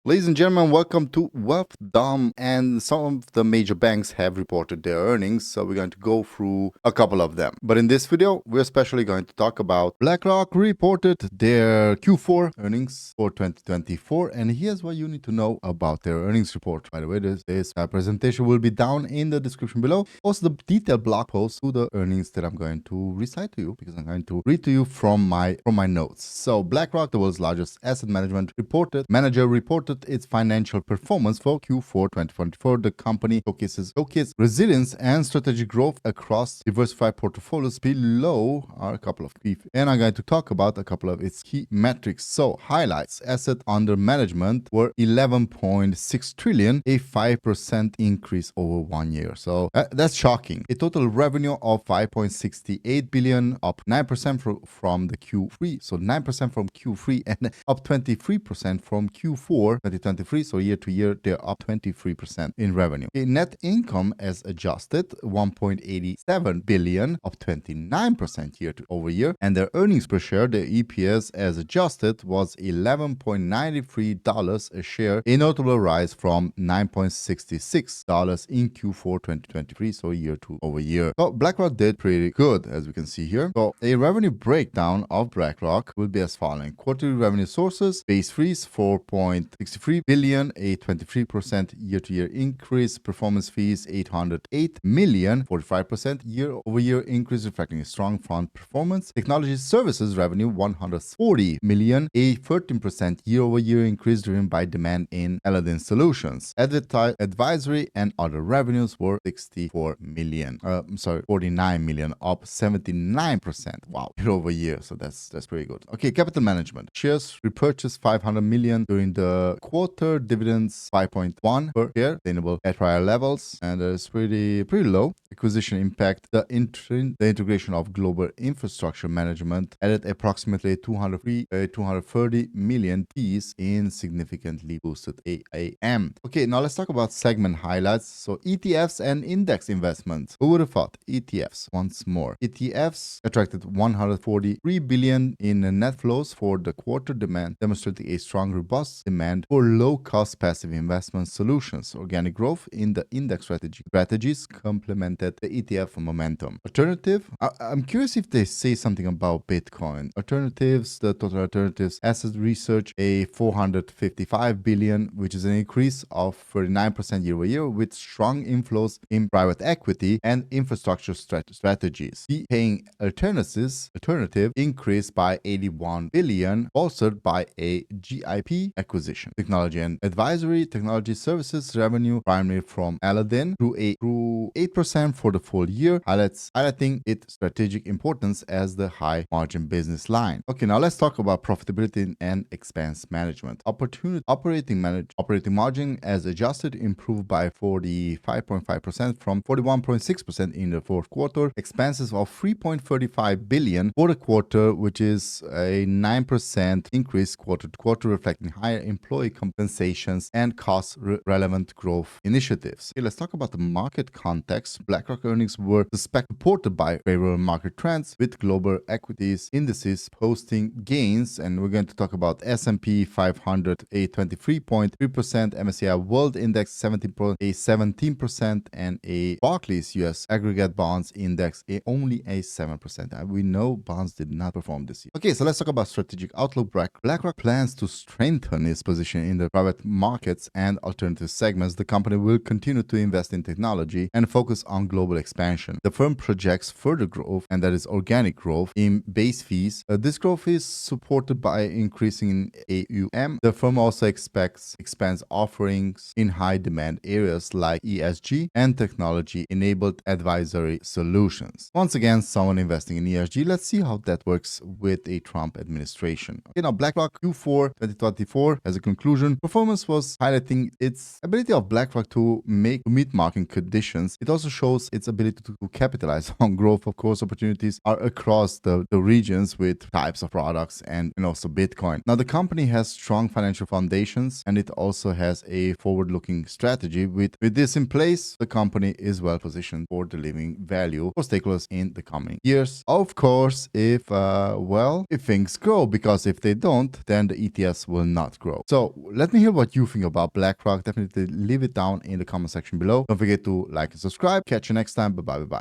Ladies and gentlemen, welcome to Wealth Dom. And some of the major banks have reported their earnings, so we're going to go through a couple of them. But in this video, we're especially going to talk about BlackRock reported their Q4 earnings for 2024, and here's what you need to know about their earnings report. By the way, this presentation will be down in the description below. Also, the detailed blog post to the earnings that I'm going to recite to you because I'm going to read to you from my notes. So, BlackRock, the world's largest asset management manager, reported its financial performance for Q4 2024. The company showcased resilience and strategic growth across diversified portfolios. Below are a couple of key, and I'm going to talk about a couple of its key metrics. So, highlights: asset under management were 11.6 trillion, a 5% increase over 1 year. So that's shocking. A total revenue of 5.68 billion, up 9% from the Q3. So 9% from Q3 and up 23% from Q4 2023. So year to year, they're up 23% in revenue. A net income as adjusted, 1.87 billion, up 29% year over year. And their earnings per share, their EPS as adjusted, was $11.93 a share, a notable rise from $9.66 in Q4 2023, so year to over year. So BlackRock did pretty good, as we can see here. So a revenue breakdown of BlackRock will be as following. Quarterly revenue sources: base fees, 4.63 billion, a 23% year-to-year increase. Performance fees, 808 million, 45% year-over-year increase, reflecting a strong fund performance. Technology services revenue, 140 million, a 13% year-over-year increase driven by demand in Aladdin solutions. Advisory and other revenues were 49 million, up 79%. Wow, year-over-year. So that's pretty good. Okay, capital management. Shares repurchased 500 million during the quarter. Dividends 5.1 per share, sustainable at prior levels, and it's pretty low. Acquisition impact: the integration of global infrastructure management added approximately 230 million piece in significantly boosted AAM. Okay, now let's talk about segment highlights. So ETFs and index investments. Who would have thought? ETFs once more. ETFs attracted 143 billion in net flows for the quarter, demonstrating a strong, robust demand for low-cost passive investment solutions. Organic growth in the index strategies complemented the ETF momentum. Alternative. I'm curious if they say something about Bitcoin. Alternatives. The total alternatives asset research, a 455 billion, which is an increase of 39% year over year, with strong inflows in private equity and infrastructure strategies. The paying alternative increased by 81 billion, bolstered by a GIP acquisition. Technology and advisory. Technology services revenue, primarily from Aladdin, grew 8% for the full year, highlighting its strategic importance as the high margin business line. Okay, now let's talk about profitability and expense management. Operating margin as adjusted improved by 45.5% from 41.6% in the fourth quarter. Expenses of 3.35 billion for the quarter, which is a 9% increase quarter to quarter, reflecting higher employee compensations and cost-relevant growth initiatives. Okay, let's talk about the market context. BlackRock earnings were supported by favorable market trends, with global equities indices posting gains, and we're going to talk about S&P 500 a 23.3%, MSCI World Index 17%, and a Barclays US Aggregate Bonds Index only a 7%. We know bonds did not perform this year. Okay, so let's talk about strategic outlook. BlackRock plans to strengthen its position in the private markets and alternative segments. The company will continue to invest in technology and focus on global expansion. The firm projects further growth, and that is organic growth, in base fees. This growth is supported by increasing AUM. The firm also expands offerings in high demand areas like ESG and technology-enabled advisory solutions. Once again, someone investing in ESG. Let's see how that works with a Trump administration. Okay, now BlackRock Q4 2024, as a conclusion, performance was highlighting its ability of BlackRock to meet market conditions. It also shows its ability to capitalize on growth. Of course, opportunities are across the regions with types of products and also Bitcoin. Now, the company has strong financial foundations, and it also has a forward-looking strategy. With this in place, the company is well positioned for delivering value for stakeholders in the coming years. Of course, if things grow, because if they don't, then the ETFs will not grow. So So let me hear what you think about BlackRock. Definitely leave it down in the comment section below. Don't forget to like and subscribe. Catch you next time. Bye bye.